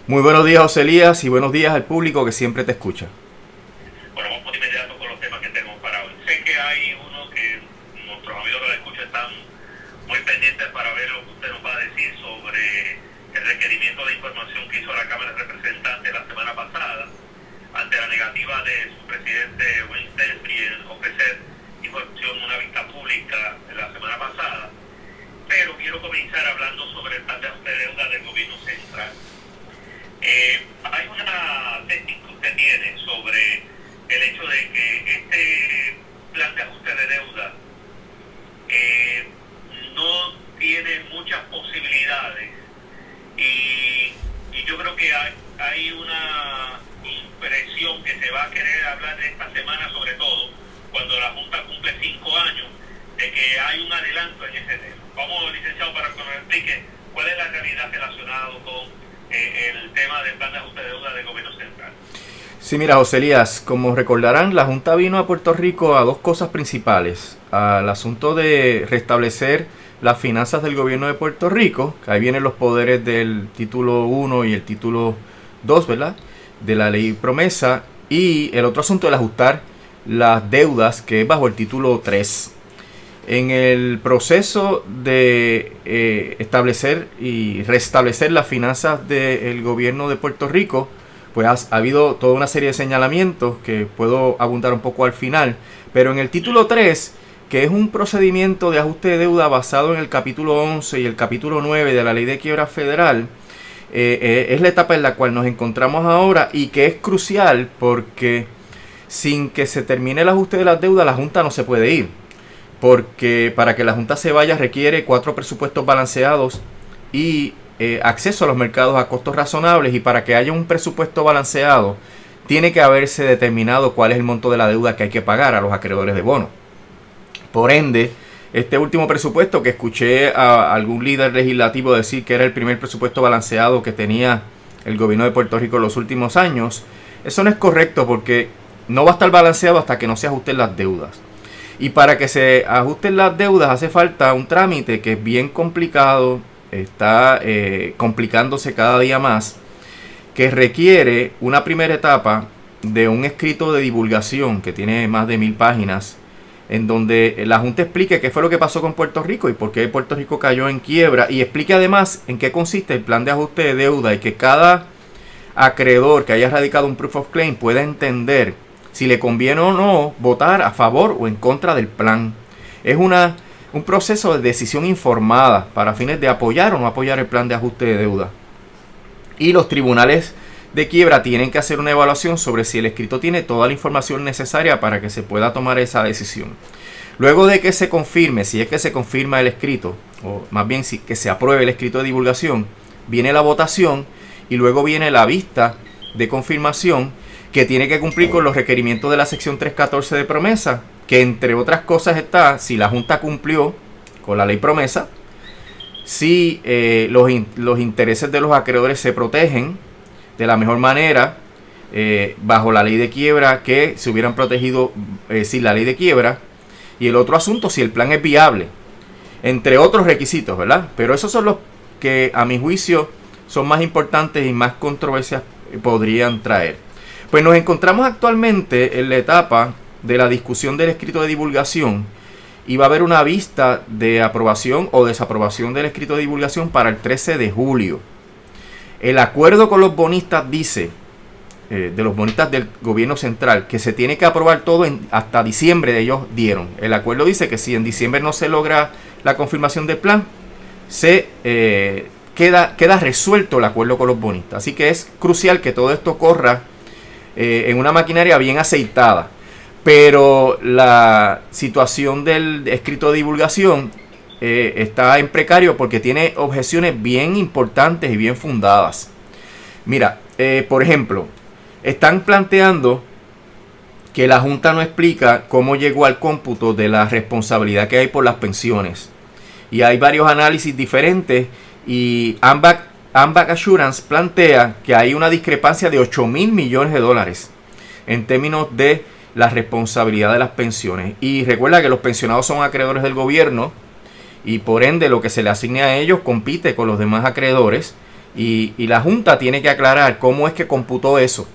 Muy buenos días, José Elías, y buenos días al público que siempre te escucha. Bueno, vamos de inmediato con los temas que tenemos para hoy. Sé que hay uno que nuestros amigos que lo escuchan están muy pendientes para ver lo que usted nos va a decir sobre el requerimiento de información que hizo la Cámara de Representantes la semana pasada ante la negativa de su presidente Winston en ofrecer información en una vista pública la semana pasada. Pero quiero comenzar hablando sobre el plan de ajuste de deuda del gobierno central. Hay una tesis que usted tiene sobre el hecho de que este plan de ajuste de deuda no tiene muchas posibilidades y yo creo que hay una impresión que se va a querer hablar de esta semana, sobre todo cuando la Junta cumple 5 años, de que hay un adelanto en ese tema. Vamos, licenciado, para que nos explique cuál es la realidad relacionada con el tema del plan de ajuste de deuda del gobierno central. Sí, mira, José Elías, como recordarán, la Junta vino a Puerto Rico a dos cosas principales. Al asunto de restablecer las finanzas del gobierno de Puerto Rico, que ahí vienen los poderes del título 1 y el título 2, ¿verdad?, de la ley promesa, y el otro asunto, el ajustar las deudas, que es bajo el título 3. En el proceso de establecer y restablecer las finanzas del gobierno de Puerto Rico, pues ha habido toda una serie de señalamientos que puedo abundar un poco al final. Pero en el título 3, que es un procedimiento de ajuste de deuda basado en el capítulo 11 y el capítulo 9 de la Ley de Quiebra Federal, es la etapa en la cual nos encontramos ahora y que es crucial porque sin que se termine el ajuste de las deudas, la Junta no se puede ir. Porque para que la Junta se vaya requiere 4 presupuestos balanceados y acceso a los mercados a costos razonables, y para que haya un presupuesto balanceado tiene que haberse determinado cuál es el monto de la deuda que hay que pagar a los acreedores de bono. Por ende, este último presupuesto, que escuché a algún líder legislativo decir que era el primer presupuesto balanceado que tenía el gobierno de Puerto Rico en los últimos años, eso no es correcto, porque no va a estar balanceado hasta que no se ajusten las deudas. Y para que se ajusten las deudas hace falta un trámite que es bien complicado, está complicándose cada día más, que requiere una primera etapa de un escrito de divulgación que tiene más de 1000 páginas, en donde la Junta explique qué fue lo que pasó con Puerto Rico y por qué Puerto Rico cayó en quiebra, y explique además en qué consiste el plan de ajuste de deuda, y que cada acreedor que haya radicado un proof of claim pueda entender si le conviene o no votar a favor o en contra del plan. Es un proceso de decisión informada para fines de apoyar o no apoyar el plan de ajuste de deuda. Y los tribunales de quiebra tienen que hacer una evaluación sobre si el escrito tiene toda la información necesaria para que se pueda tomar esa decisión. Luego de que se confirme, si es que se confirma el escrito, o más bien si que se apruebe el escrito de divulgación, viene la votación y luego viene la vista de confirmación, que tiene que cumplir con los requerimientos de la sección 314 de promesa, que entre otras cosas está si la Junta cumplió con la ley promesa, si los intereses de los acreedores se protegen de la mejor manera bajo la ley de quiebra que se hubieran protegido sin la ley de quiebra, y el otro asunto, si el plan es viable, entre otros requisitos, ¿verdad? Pero esos son los que a mi juicio son más importantes y más controversias podrían traer. Pues nos encontramos actualmente en la etapa de la discusión del escrito de divulgación, y va a haber una vista de aprobación o desaprobación del escrito de divulgación para el 13 de julio. El acuerdo con los bonistas dice, de los bonistas del gobierno central, que se tiene que aprobar todo hasta diciembre. Ellos dieron. El acuerdo dice que si en diciembre no se logra la confirmación del plan, se queda resuelto el acuerdo con los bonistas. Así que es crucial que todo esto corra en una maquinaria bien aceitada. Pero la situación del escrito de divulgación está en precario porque tiene objeciones bien importantes y bien fundadas. Mira, por ejemplo, están planteando que la Junta no explica cómo llegó al cómputo de la responsabilidad que hay por las pensiones. Y hay varios análisis diferentes, y AMBAC Assurance plantea que hay una discrepancia de 8,000 millones de dólares en términos de la responsabilidad de las pensiones. Y recuerda que los pensionados son acreedores del gobierno, y por ende lo que se le asigne a ellos compite con los demás acreedores, Y la Junta tiene que aclarar cómo es que computó eso,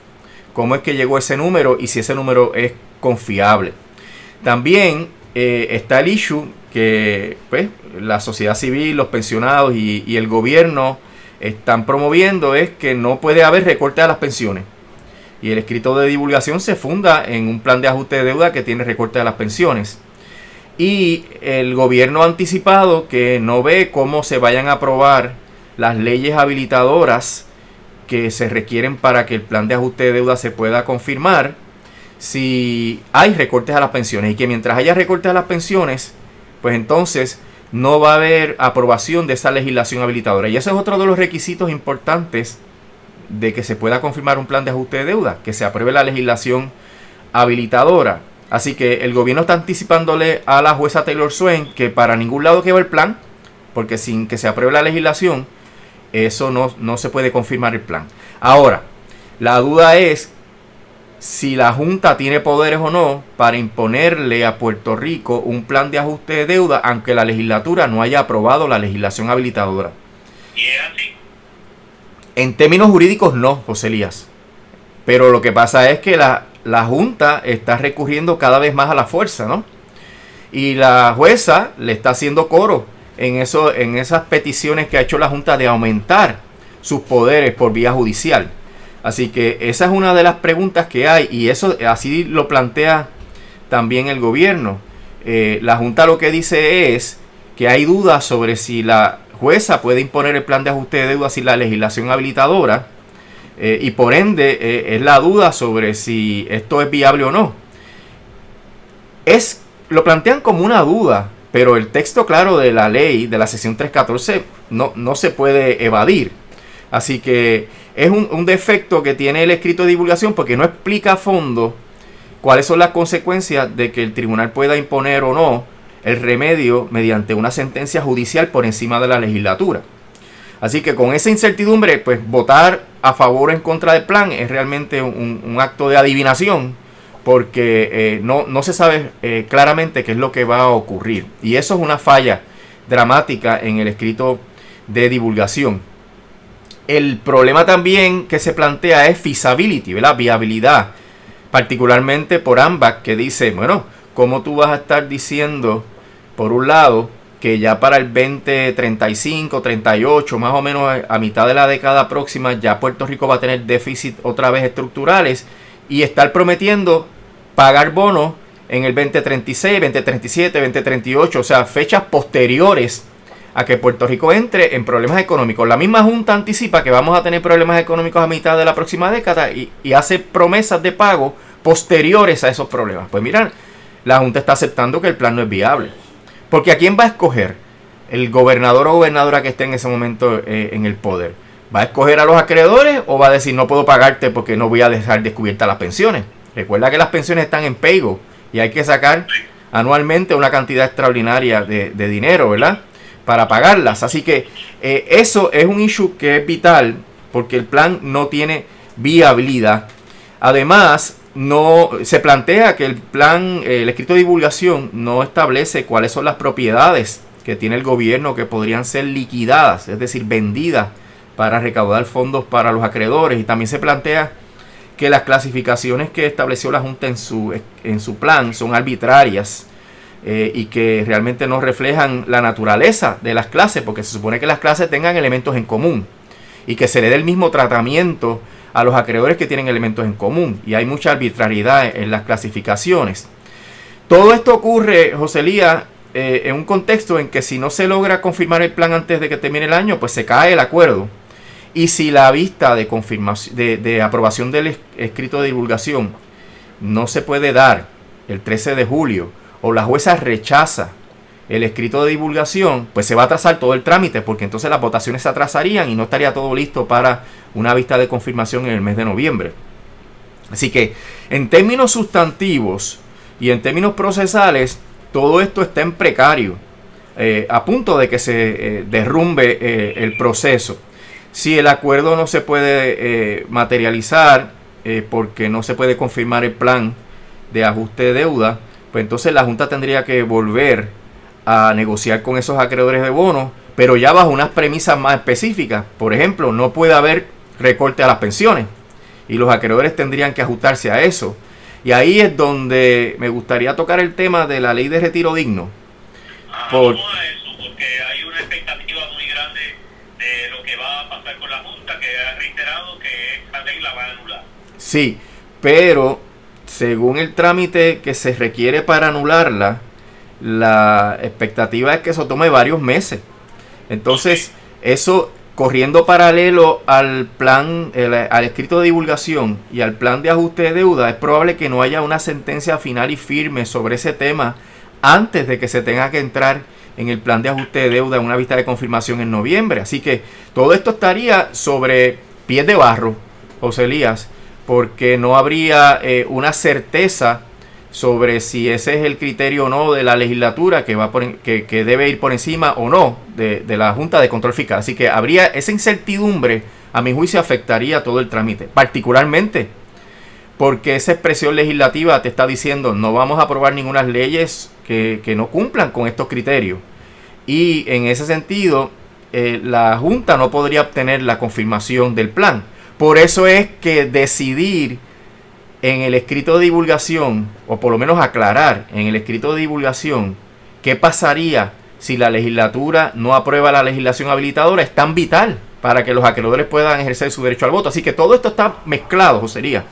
cómo es que llegó ese número y si ese número es confiable. También está el issue que pues, la sociedad civil, los pensionados y el gobierno están promoviendo, es que no puede haber recorte a las pensiones. Y el escrito de divulgación se funda en un plan de ajuste de deuda que tiene recorte a las pensiones. Y el gobierno ha anticipado que no ve cómo se vayan a aprobar las leyes habilitadoras que se requieren para que el plan de ajuste de deuda se pueda confirmar si hay recortes a las pensiones, y que mientras haya recortes a las pensiones, pues entonces no va a haber aprobación de esa legislación habilitadora. Y ese es otro de los requisitos importantes de que se pueda confirmar un plan de ajuste de deuda, que se apruebe la legislación habilitadora. Así que el gobierno está anticipándole a la jueza Taylor Swain que para ningún lado quedó el plan, porque sin que se apruebe la legislación, eso no se puede confirmar el plan. Ahora, la duda es si la Junta tiene poderes o no para imponerle a Puerto Rico un plan de ajuste de deuda, aunque la legislatura no haya aprobado la legislación habilitadora. ¿Y es así? En términos jurídicos no, José Elías. Pero lo que pasa es que la Junta está recurriendo cada vez más a la fuerza, ¿no? Y la jueza le está haciendo coro en esas peticiones que ha hecho la Junta de aumentar sus poderes por vía judicial. Así que esa es una de las preguntas que hay, y eso así lo plantea también el gobierno. La Junta lo que dice es que hay dudas sobre si la jueza puede imponer el plan de ajuste de deuda sin la legislación habilitadora, y por ende es la duda sobre si esto es viable o no. Lo plantean como una duda, pero el texto claro de la ley, de la sección 314, no se puede evadir. Así que es un defecto que tiene el escrito de divulgación, porque no explica a fondo cuáles son las consecuencias de que el tribunal pueda imponer o no el remedio mediante una sentencia judicial por encima de la legislatura. Así que con esa incertidumbre, pues votar a favor o en contra del plan es realmente un acto de adivinación, porque no se sabe claramente qué es lo que va a ocurrir. Y eso es una falla dramática en el escrito de divulgación. El problema también que se plantea es feasibility, ¿verdad? Viabilidad, particularmente por AMBAC, que dice, bueno, ¿cómo tú vas a estar diciendo, por un lado, que ya para el 2035, 38, más o menos a mitad de la década próxima, ya Puerto Rico va a tener déficit otra vez estructurales, y estar prometiendo pagar bonos en el 2036, 2037, 2038, o sea, fechas posteriores a que Puerto Rico entre en problemas económicos? La misma Junta anticipa que vamos a tener problemas económicos a mitad de la próxima década y hace promesas de pago posteriores a esos problemas. Pues miren, la Junta está aceptando que el plan no es viable. Porque ¿a quién va a escoger el gobernador o gobernadora que esté en ese momento en el poder? ¿Va a escoger a los acreedores o va a decir no puedo pagarte porque no voy a dejar descubiertas las pensiones? Recuerda que las pensiones están en paygo y hay que sacar anualmente una cantidad extraordinaria de dinero, ¿verdad?, para pagarlas. Así que eso es un issue que es vital, porque el plan no tiene viabilidad. Además, no se plantea que el plan, el escrito de divulgación no establece cuáles son las propiedades que tiene el gobierno que podrían ser liquidadas, es decir, vendidas para recaudar fondos para los acreedores. Y también se plantea que las clasificaciones que estableció la Junta en su plan son arbitrarias, y que realmente no reflejan la naturaleza de las clases, porque se supone que las clases tengan elementos en común y que se le dé el mismo tratamiento a los acreedores que tienen elementos en común, y hay mucha arbitrariedad en las clasificaciones. Todo esto ocurre, José Elías, en un contexto en que si no se logra confirmar el plan antes de que termine el año, pues se cae el acuerdo, y si la vista de confirmación de aprobación del escrito de divulgación no se puede dar el 13 de julio, o la jueza rechaza el escrito de divulgación, pues se va a atrasar todo el trámite, porque entonces las votaciones se atrasarían y no estaría todo listo para una vista de confirmación en el mes de noviembre. Así que en términos sustantivos y en términos procesales, todo esto está en precario, a punto de que se derrumbe el proceso. Si el acuerdo no se puede materializar porque no se puede confirmar el plan de ajuste de deuda, pues entonces la Junta tendría que volver a negociar con esos acreedores de bonos pero ya bajo unas premisas más específicas. Por ejemplo, no puede haber recorte a las pensiones y los acreedores tendrían que ajustarse a eso. Y ahí es donde me gustaría tocar el tema de la ley de retiro digno. Vamos a eso, porque hay una expectativa muy grande de lo que va a pasar con la Junta, que ha reiterado que esta ley la va a anular. Sí, pero según el trámite que se requiere para anularla, la expectativa es que eso tome varios meses. Entonces, eso corriendo paralelo al plan, al escrito de divulgación y al plan de ajuste de deuda, es probable que no haya una sentencia final y firme sobre ese tema antes de que se tenga que entrar en el plan de ajuste de deuda en una vista de confirmación en noviembre. Así que todo esto estaría sobre pies de barro, José Elías, porque no habría una certeza sobre si ese es el criterio o no de la legislatura que debe ir por encima o no de la Junta de Control Fiscal. Así que habría esa incertidumbre, a mi juicio, afectaría todo el trámite, particularmente porque esa expresión legislativa te está diciendo no vamos a aprobar ninguna leyes que no cumplan con estos criterios. Y en ese sentido, la Junta no podría obtener la confirmación del plan. Por eso es que decidir en el escrito de divulgación, o por lo menos aclarar en el escrito de divulgación qué pasaría si la legislatura no aprueba la legislación habilitadora, es tan vital para que los acreedores puedan ejercer su derecho al voto. Así que todo esto está mezclado, José Elías.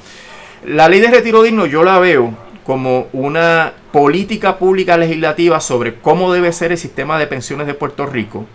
La ley de retiro digno yo la veo como una política pública legislativa sobre cómo debe ser el sistema de pensiones de Puerto Rico,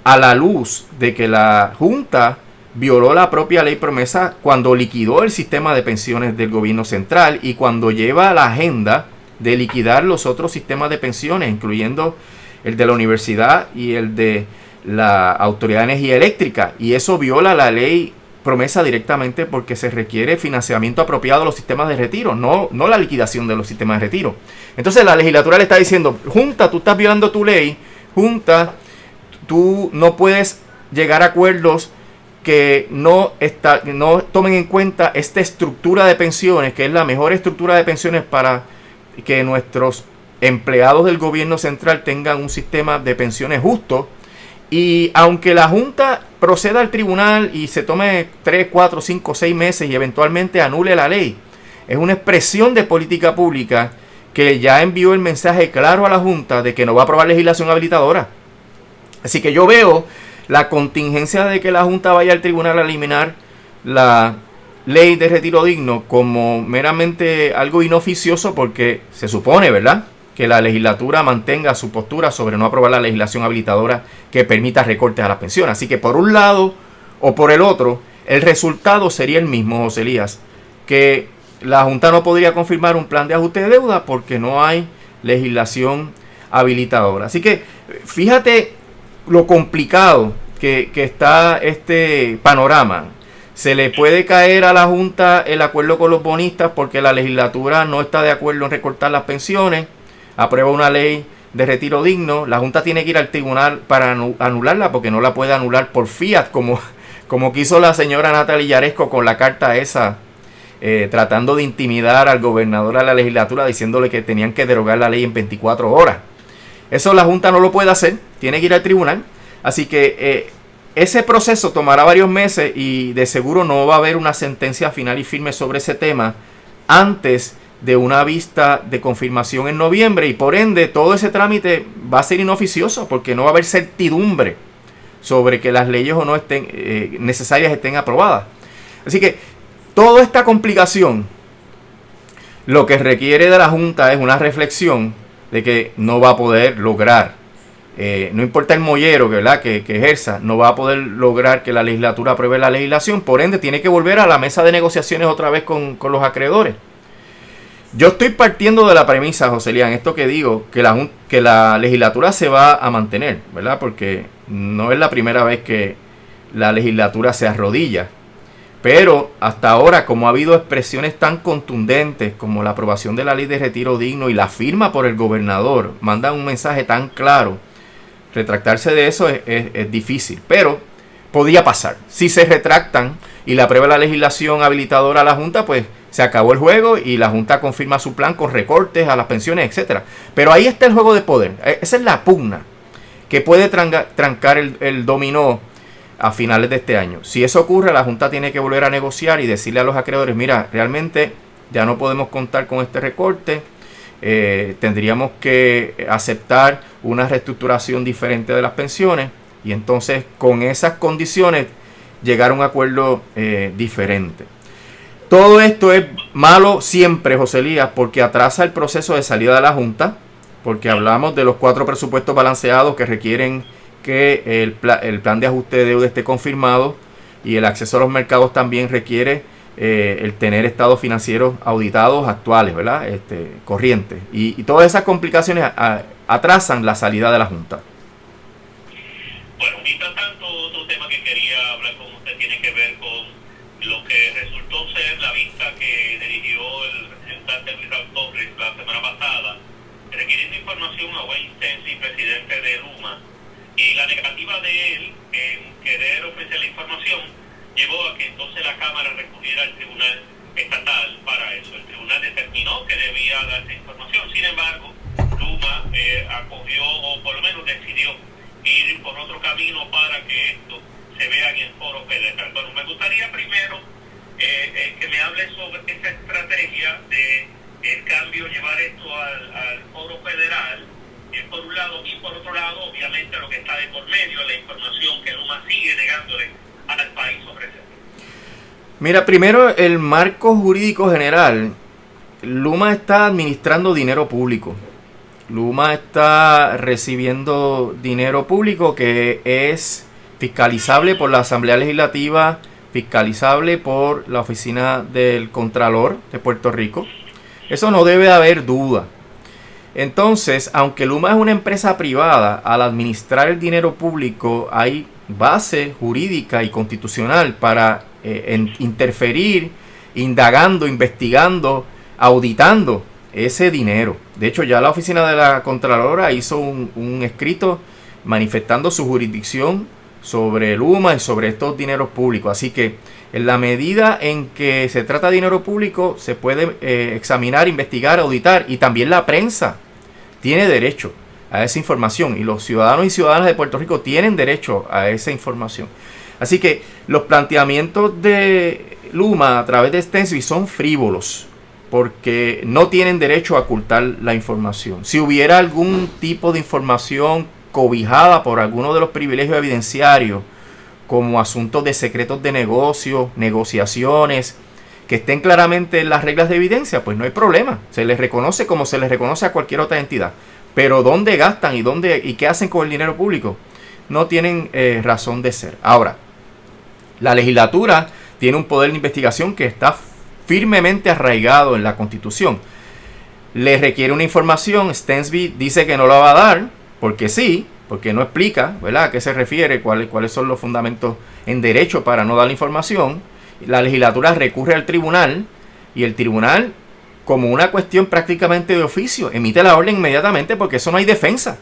a la luz de que la Junta violó la propia ley promesa cuando liquidó el sistema de pensiones del gobierno central y cuando lleva la agenda de liquidar los otros sistemas de pensiones, incluyendo el de la universidad y el de la Autoridad de Energía Eléctrica. Y eso viola la ley promesa directamente porque se requiere financiamiento apropiado de los sistemas de retiro, no la liquidación de los sistemas de retiro. Entonces la legislatura le está diciendo, Junta, tú estás violando tu ley, Junta, tú no puedes llegar a acuerdos que no tomen en cuenta esta estructura de pensiones, que es la mejor estructura de pensiones para que nuestros empleados del gobierno central tengan un sistema de pensiones justo. Y aunque la Junta proceda al tribunal y se tome 3, 4, 5, 6 meses y eventualmente anule la ley, es una expresión de política pública que ya envió el mensaje claro a la Junta de que no va a aprobar legislación habilitadora. Así que yo veo la contingencia de que la Junta vaya al tribunal a eliminar la ley de retiro digno como meramente algo inoficioso, porque se supone, ¿verdad?, que la legislatura mantenga su postura sobre no aprobar la legislación habilitadora que permita recortes a las pensiones. Así que por un lado o por el otro, el resultado sería el mismo, José Elías, que la Junta no podría confirmar un plan de ajuste de deuda porque no hay legislación habilitadora. Así que fíjate lo complicado que está este panorama. Se le puede caer a la Junta el acuerdo con los bonistas porque la legislatura no está de acuerdo en recortar las pensiones, aprueba una ley de retiro digno, la Junta tiene que ir al tribunal para anularla porque no la puede anular por fiat, como quiso la señora Natalia Yaresco con la carta esa, tratando de intimidar al gobernador a la legislatura diciéndole que tenían que derogar la ley en 24 horas. Eso la Junta no lo puede hacer, tiene que ir al tribunal. Así que ese proceso tomará varios meses y de seguro no va a haber una sentencia final y firme sobre ese tema antes de una vista de confirmación en noviembre, y por ende todo ese trámite va a ser inoficioso porque no va a haber certidumbre sobre que las leyes o no estén necesarias estén aprobadas. Así que toda esta complicación lo que requiere de la Junta es una reflexión de que no va a poder lograr, no importa el mollero que ejerza, no va a poder lograr que la legislatura apruebe la legislación, por ende tiene que volver a la mesa de negociaciones otra vez con los acreedores. Yo estoy partiendo de la premisa, José Elías, en esto que digo, que la legislatura se va a mantener, ¿verdad? Porque no es la primera vez que la legislatura se arrodilla. Pero hasta ahora, como ha habido expresiones tan contundentes como la aprobación de la ley de retiro digno y la firma por el gobernador, mandan un mensaje tan claro, retractarse de eso es difícil. Pero podría pasar. Si se retractan y le aprueba la legislación habilitadora a la Junta, pues se acabó el juego y la Junta confirma su plan con recortes a las pensiones, etcétera. Pero ahí está el juego de poder. Esa es la pugna que puede trancar el dominó a finales de este año. Si eso ocurre, la Junta tiene que volver a negociar y decirle a los acreedores, mira, realmente ya no podemos contar con este recorte, tendríamos que aceptar una reestructuración diferente de las pensiones y entonces con esas condiciones llegar a un acuerdo diferente. Todo esto es malo siempre, José Elías, porque atrasa el proceso de salida de la Junta, porque hablamos de los 4 presupuestos balanceados que requieren que el plan de ajuste de deuda esté confirmado y el acceso a los mercados también requiere el tener estados financieros auditados actuales, ¿verdad? Corrientes. Y todas esas complicaciones atrasan la salida de la Junta. Bueno, mientras tanto, otro tema que quería hablar con usted tiene que ver con lo que resultó ser la vista que dirigió el representante Luis Torres la semana pasada, requiriendo información a Wayne Stensby, presidente de Luma, y la negativa de él en querer ofrecer la información llevó a que entonces la Cámara recurriera al Tribunal Estatal para eso. El tribunal determinó que debía darse información, sin embargo, Luma acogió o por lo menos decidió ir por otro camino para que esto se vea en el foro federal. Bueno, me gustaría primero que me hable sobre esa estrategia de el cambio, llevar esto al foro federal, por un lado, y por otro lado, obviamente lo que está de por medio, la información que Luma sigue negándole al país ofrecer. Mira, primero el marco jurídico general. Luma está administrando dinero público. Luma está recibiendo dinero público que es fiscalizable por la Asamblea Legislativa, fiscalizable por la Oficina del Contralor de Puerto Rico. Eso no debe haber duda. Entonces, aunque Luma es una empresa privada, al administrar el dinero público hay base jurídica y constitucional para interferir, indagando, investigando, auditando ese dinero. De hecho, ya la Oficina de la Contralora hizo un escrito manifestando su jurisdicción sobre Luma y sobre estos dineros públicos. Así que en la medida en que se trata de dinero público, se puede examinar, investigar, auditar, y también la prensa tiene derecho a esa información y los ciudadanos y ciudadanas de Puerto Rico tienen derecho a esa información. Así que los planteamientos de Luma a través de Stensby son frívolos porque no tienen derecho a ocultar la información. Si hubiera algún tipo de información cobijada por alguno de los privilegios evidenciarios, como asuntos de secretos de negocio, negociaciones, que estén claramente en las reglas de evidencia, pues no hay problema. Se les reconoce como se les reconoce a cualquier otra entidad. Pero dónde gastan y qué hacen con el dinero público, no tienen razón de ser. Ahora, la legislatura tiene un poder de investigación que está firmemente arraigado en la Constitución. Le requiere una información, Stensby dice que no la va a dar, porque sí, porque no explica, ¿verdad?, a qué se refiere, cuáles son los fundamentos en derecho para no dar la información. La legislatura recurre al tribunal y el tribunal, como una cuestión prácticamente de oficio, emite la orden inmediatamente porque eso no hay defensa.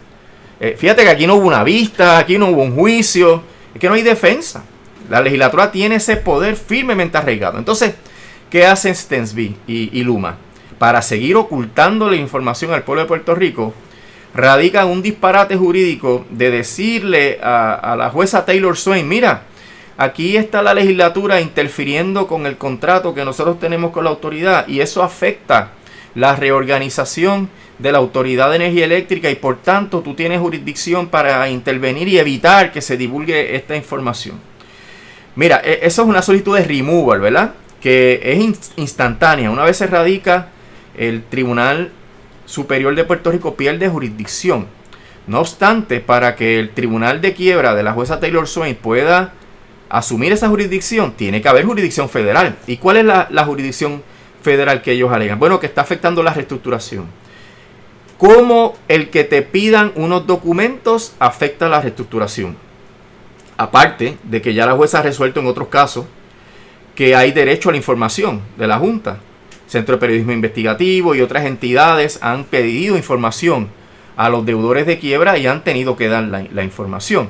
Fíjate que aquí no hubo una vista, aquí no hubo un juicio, es que no hay defensa. La legislatura tiene ese poder firmemente arraigado. Entonces, ¿qué hacen Stensby y Luma? Para seguir ocultando la información al pueblo de Puerto Rico, radican un disparate jurídico de decirle a la jueza Taylor Swain, mira, aquí está la legislatura interfiriendo con el contrato que nosotros tenemos con la autoridad y eso afecta la reorganización de la Autoridad de Energía Eléctrica y por tanto tú tienes jurisdicción para intervenir y evitar que se divulgue esta información. Mira, eso es una solicitud de removal, ¿verdad?, que es instantánea. Una vez se radica, el Tribunal Superior de Puerto Rico pierde jurisdicción. No obstante, para que el Tribunal de Quiebra de la jueza Taylor Swain pueda asumir esa jurisdicción, tiene que haber jurisdicción federal. ¿Y cuál es la jurisdicción federal que ellos alegan? Bueno, que está afectando la reestructuración. ¿Cómo el que te pidan unos documentos afecta la reestructuración? Aparte de que ya la jueza ha resuelto en otros casos que hay derecho a la información de la Junta. Centro de Periodismo Investigativo y otras entidades han pedido información a los deudores de quiebra y han tenido que dar la información.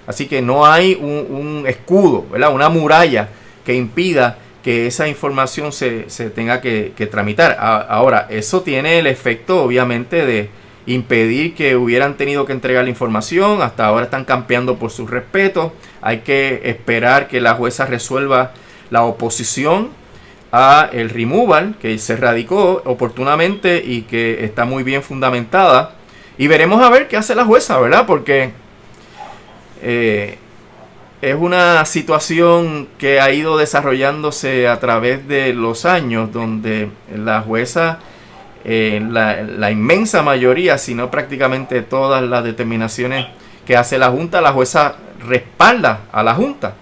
Así que no hay un escudo, ¿verdad?, una muralla que impida que esa información se tenga que tramitar. Ahora, eso tiene el efecto, obviamente, de impedir que hubieran tenido que entregar la información. Hasta ahora están campeando por su respeto. Hay que esperar que la jueza resuelva la oposición a el removal que se radicó oportunamente y que está muy bien fundamentada. Y veremos a ver qué hace la jueza, ¿verdad? Porque es una situación que ha ido desarrollándose a través de los años, donde la jueza, la inmensa mayoría, si no prácticamente todas las determinaciones que hace la Junta, la jueza respalda a la Junta.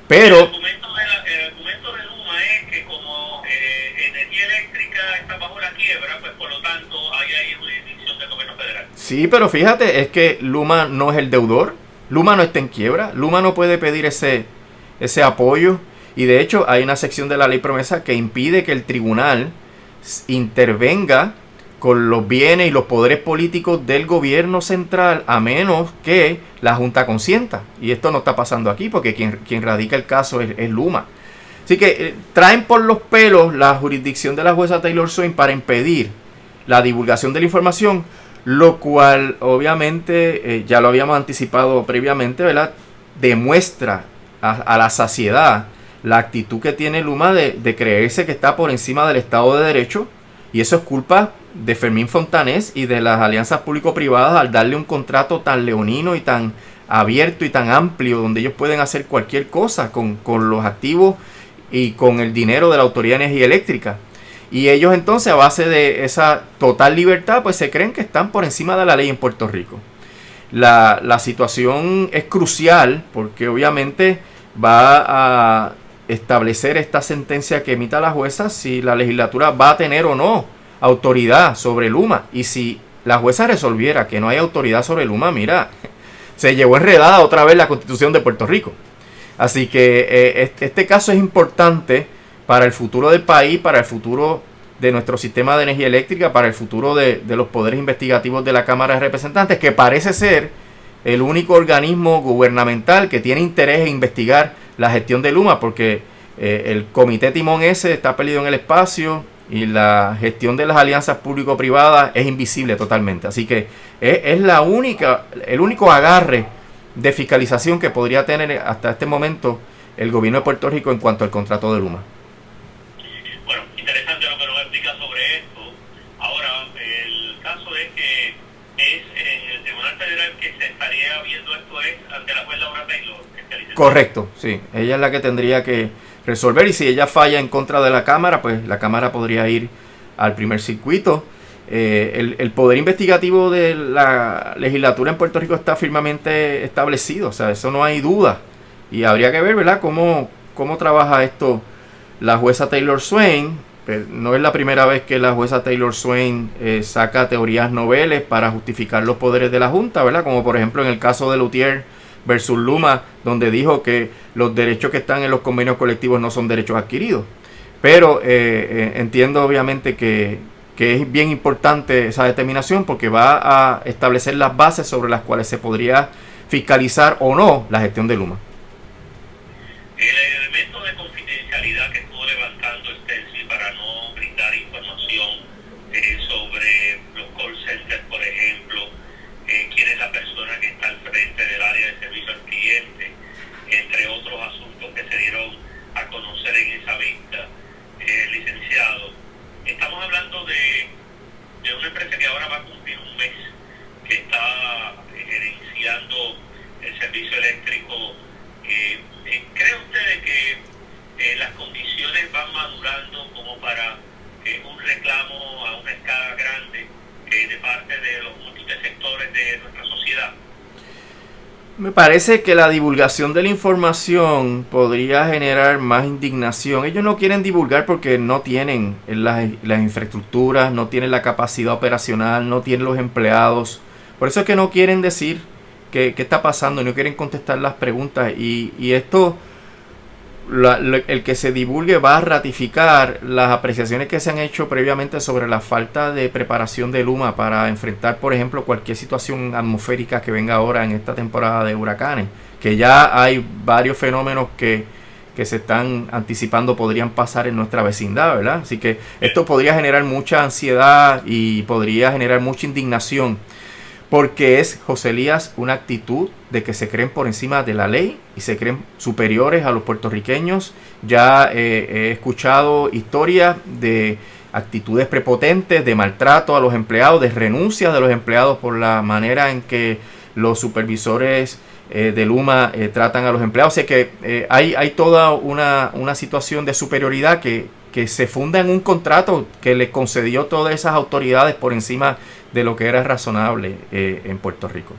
Pero el argumento de Luma es que como energía eléctrica está bajo la quiebra, pues por lo tanto hay jurisdicción del gobierno federal. Sí, pero fíjate, es que Luma no es el deudor. Luma no está en quiebra. Luma no puede pedir ese apoyo. Y de hecho hay una sección de la ley promesa que impide que el tribunal intervenga con los bienes y los poderes políticos del gobierno central, a menos que la Junta consienta. Y esto no está pasando aquí, porque quien radica el caso es Luma. Así que traen por los pelos la jurisdicción de la jueza Taylor Swain para impedir la divulgación de la información, lo cual obviamente ya lo habíamos anticipado previamente, ¿verdad? Demuestra a la saciedad la actitud que tiene Luma de creerse que está por encima del Estado de Derecho, y eso es culpa de Fermín Fontanés y de las alianzas público-privadas al darle un contrato tan leonino y tan abierto y tan amplio, donde ellos pueden hacer cualquier cosa con los activos y con el dinero de la Autoridad de Energía Eléctrica. Y ellos entonces, a base de esa total libertad, pues se creen que están por encima de la ley en Puerto Rico. La situación es crucial porque obviamente va a establecer esta sentencia que emita la jueza si la legislatura va a tener o no autoridad sobre Luma. Y si la jueza resolviera que no hay autoridad sobre Luma, mira, se llevó enredada otra vez la Constitución de Puerto Rico. Así que este caso es importante para el futuro del país, para el futuro de nuestro sistema de energía eléctrica, para el futuro de los poderes investigativos de la Cámara de Representantes, que parece ser el único organismo gubernamental que tiene interés en investigar la gestión de Luma, porque el comité Timón S está perdido en el espacio y la gestión de las alianzas público-privadas es invisible totalmente. Así que es el único agarre de fiscalización que podría tener hasta este momento el gobierno de Puerto Rico en cuanto al contrato de Luma. Bueno, interesante lo que nos explica sobre esto. Ahora, el caso es que es en el Tribunal Federal que se estaría viendo esto es ante la juez Laura Taylor. Correcto, sí. Ella es la que tendría que resolver, y si ella falla en contra de la Cámara, pues la Cámara podría ir al primer circuito. El poder investigativo de la legislatura en Puerto Rico está firmemente establecido, o sea, eso no hay duda. Y habría que ver, ¿verdad?, cómo trabaja esto la jueza Taylor Swain. No es la primera vez que la jueza Taylor Swain saca teorías noveles para justificar los poderes de la Junta, ¿verdad? Como por ejemplo en el caso de Lutier versus Luma, donde dijo que los derechos que están en los convenios colectivos no son derechos adquiridos. Pero entiendo obviamente que es bien importante esa determinación, porque va a establecer las bases sobre las cuales se podría fiscalizar o no la gestión de Luma. El elemento de confidencialidad que estuvo levantando Stacey para no brindar información sobre los call centers, por ejemplo, quién es la persona que está al frente del área de servicio al cliente, entre otros asuntos que se dieron a conocer en esa vista, licenciado. Estamos hablando de una empresa que ahora va a cumplir un mes, que está gerenciando el servicio eléctrico. ¿Cree usted que las condiciones van madurando como para un reclamo a una escala grande de parte de los múltiples sectores de nuestra sociedad? Me parece que la divulgación de la información podría generar más indignación. Ellos no quieren divulgar porque no tienen las infraestructuras, no tienen la capacidad operacional, no tienen los empleados. Por eso es que no quieren decir qué está pasando, no quieren contestar las preguntas. Y esto, el que se divulgue va a ratificar las apreciaciones que se han hecho previamente sobre la falta de preparación de Luma para enfrentar, por ejemplo, cualquier situación atmosférica que venga ahora en esta temporada de huracanes, que ya hay varios fenómenos que que se están anticipando podrían pasar en nuestra vecindad, ¿verdad? Así que esto podría generar mucha ansiedad y podría generar mucha indignación, porque es, José Elías, una actitud de que se creen por encima de la ley y se creen superiores a los puertorriqueños. Ya he escuchado historias de actitudes prepotentes, de maltrato a los empleados, de renuncias de los empleados por la manera en que los supervisores de Luma tratan a los empleados. O sea que hay toda una situación de superioridad que se funda en un contrato que le concedió todas esas autoridades por encima de lo que era razonable en Puerto Rico.